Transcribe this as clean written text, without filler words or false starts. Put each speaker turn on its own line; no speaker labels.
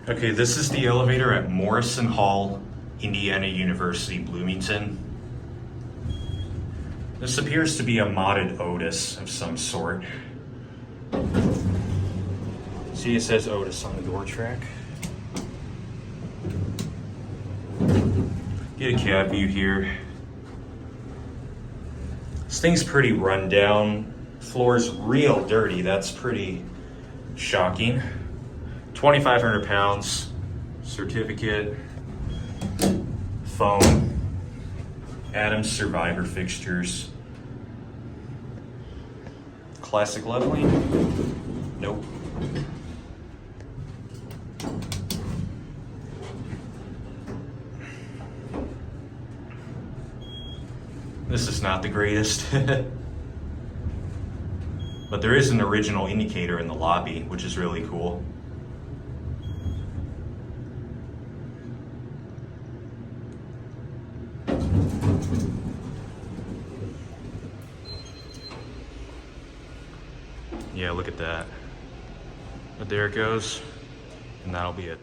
Okay, this is the elevator at Morrison Hall, Indiana University, Bloomington. This appears to be a modded Otis of some sort. See, it says Otis on the door track. Get a cab view here. This thing's pretty run down. Floor's real dirty. That's pretty shocking. 2,500 pounds. Certificate. Foam. Adams Survivor fixtures. Classic leveling? Nope. This is not the greatest. But there is an original indicator in the lobby, which is really cool. Yeah, look at that. But there it goes, and that'll be it.